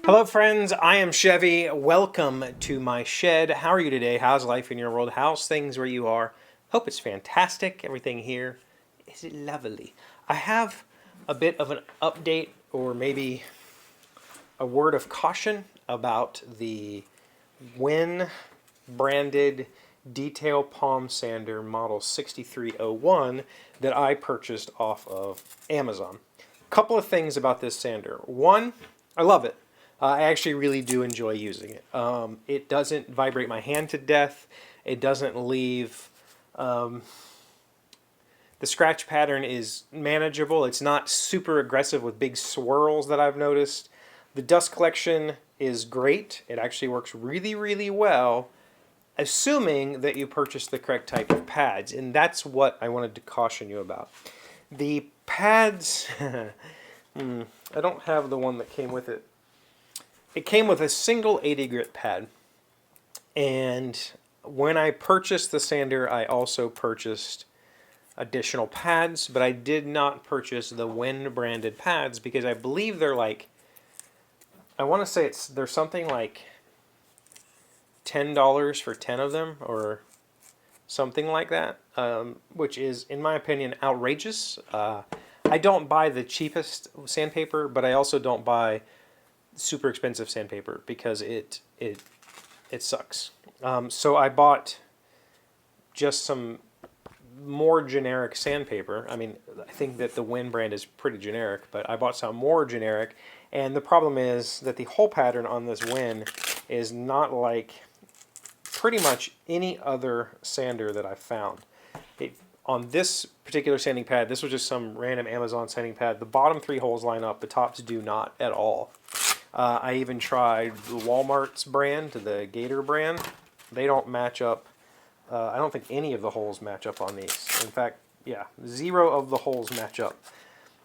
Hello friends, I am Chevy. Welcome to my shed. How are you today? How's life in your world? How's things where you are? Hope it's fantastic. Everything here is lovely. I have a bit of an update or maybe a word of caution about the WEN branded detail palm sander model 6301 that I purchased off of Amazon. Couple of things about this sander. One, I love it. I actually really do enjoy using it. It doesn't vibrate my hand to death. It doesn't leave. The scratch pattern is manageable. It's not super aggressive with big swirls that I've noticed. The dust collection is great. It actually works really, really well, assuming that you purchase the correct type of pads. And that's what I wanted to caution you about. The pads, I don't have the one that came with it. It came with a single 80 grit pad, and when I purchased the sander, I also purchased additional pads, but I did not purchase the WEN branded pads because I believe they're like, I want to say they're something like $10 for 10 of them or something like that, which is, in my opinion, outrageous. I don't buy the cheapest sandpaper, but I also don't buy super expensive sandpaper because it sucks. So I bought just some more generic sandpaper. I mean, I think that the WEN brand is pretty generic, but I bought some more generic, and the problem is that the hole pattern on this WEN is not like pretty much any other sander that I've found. On this particular sanding pad, this was just some random Amazon sanding pad, the bottom three holes line up, the tops do not at all. I even tried the Walmart's brand, the Gator brand. They don't match up. I don't think any of the holes match up on these. In fact, yeah, 0 of the holes match up.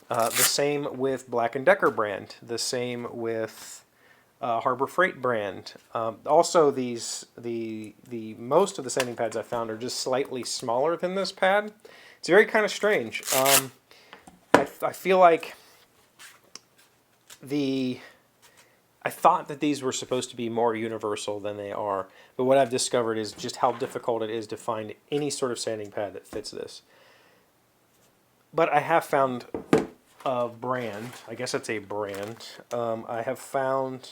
The same with Black & Decker brand. The same with Harbor Freight brand. Also, the most of the sanding pads I found are just slightly smaller than this pad. It's very kind of strange. I feel like I thought that these were supposed to be more universal than they are, but what I've discovered is just how difficult it is to find any sort of sanding pad that fits this. But I have found a brand, I guess it's a brand. I have found,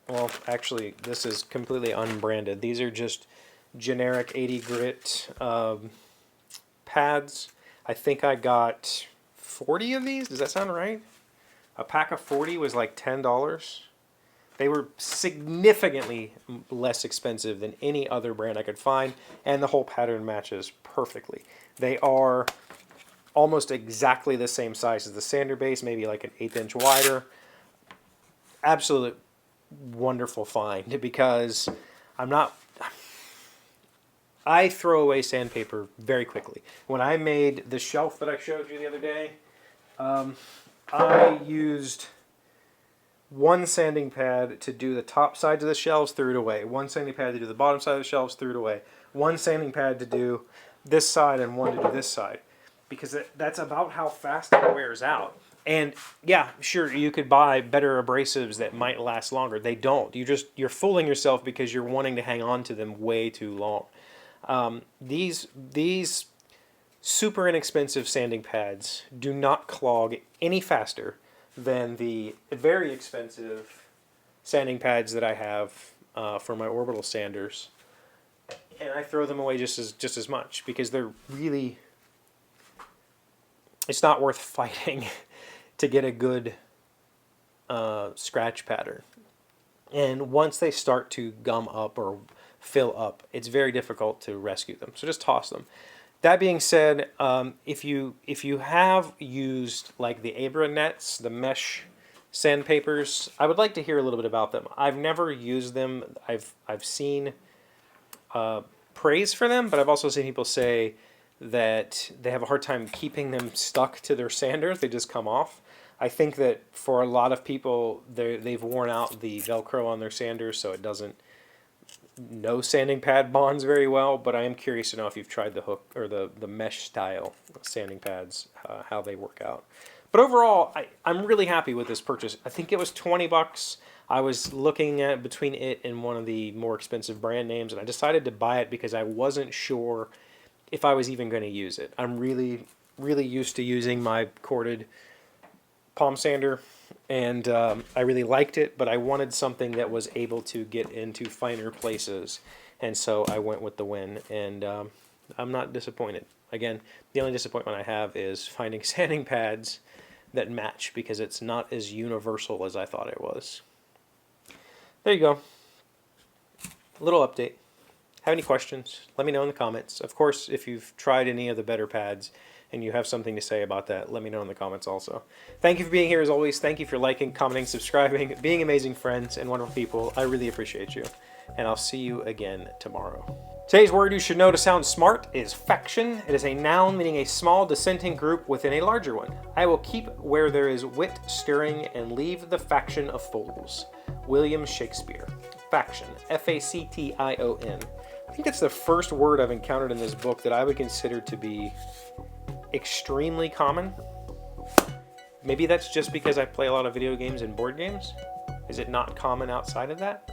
well, actually, this is completely unbranded. These are just generic 80 grit pads. I think I got 40 of these. Does that sound right? A pack of 40 was like $10. They were significantly less expensive than any other brand I could find, and the whole pattern matches perfectly. They are almost exactly the same size as the sander base, maybe like an 1/8 inch wider. Absolute wonderful find because I throw away sandpaper very quickly. When I made the shelf that I showed you the other day, I used one sanding pad to do the top sides of the shelves, threw it away. One sanding pad to do the bottom side of the shelves, threw it away. One sanding pad to do this side and one to do this side. Because that's about how fast it wears out. And yeah, sure, you could buy better abrasives that might last longer. They don't. You're fooling yourself because you're wanting to hang on to them way too long. These super inexpensive sanding pads do not clog any faster than the very expensive sanding pads that I have for my orbital sanders, and I throw them away just as much because they're really, it's not worth fighting to get a good scratch pattern. And once they start to gum up or fill up, it's very difficult to rescue them. So just toss them. That being said, if you have used like the Abra nets, the mesh sandpapers, I would like to hear a little bit about them. I've never used them. I've seen praise for them, but I've also seen people say that they have a hard time keeping them stuck to their sanders. They just come off. I think that for a lot of people, they've worn out the Velcro on their sanders, so it doesn't. No sanding pad bonds very well, but I am curious to know if you've tried the hook or the mesh style sanding pads, how they work out. But overall, I'm really happy with this purchase. I think it was 20 bucks. I was looking at between it and one of the more expensive brand names, and I decided to buy it because I wasn't sure if I was even going to use it. I'm really, really used to using my corded palm sander, and I really liked it, but I wanted something that was able to get into finer places, and so I went with the WEN, and I'm not disappointed. Again, the only disappointment I have is finding sanding pads that match, because it's not as universal as I thought it was. There you go. A little update. Have any questions? Let me know in the comments. Of course, if you've tried any of the better pads and you have something to say about that, let me know in the comments also. Thank you for being here as always. Thank you for liking, commenting, subscribing, being amazing friends and wonderful people. I really appreciate you. And I'll see you again tomorrow. Today's word you should know to sound smart is faction. It is a noun meaning a small dissenting group within a larger one. I will keep where there is wit stirring and leave the faction of fools. William Shakespeare. Faction. F-A-C-T-I-O-N. I think it's the first word I've encountered in this book that I would consider to be extremely common. Maybe that's just because I play a lot of video games and board games. Is it not common outside of that?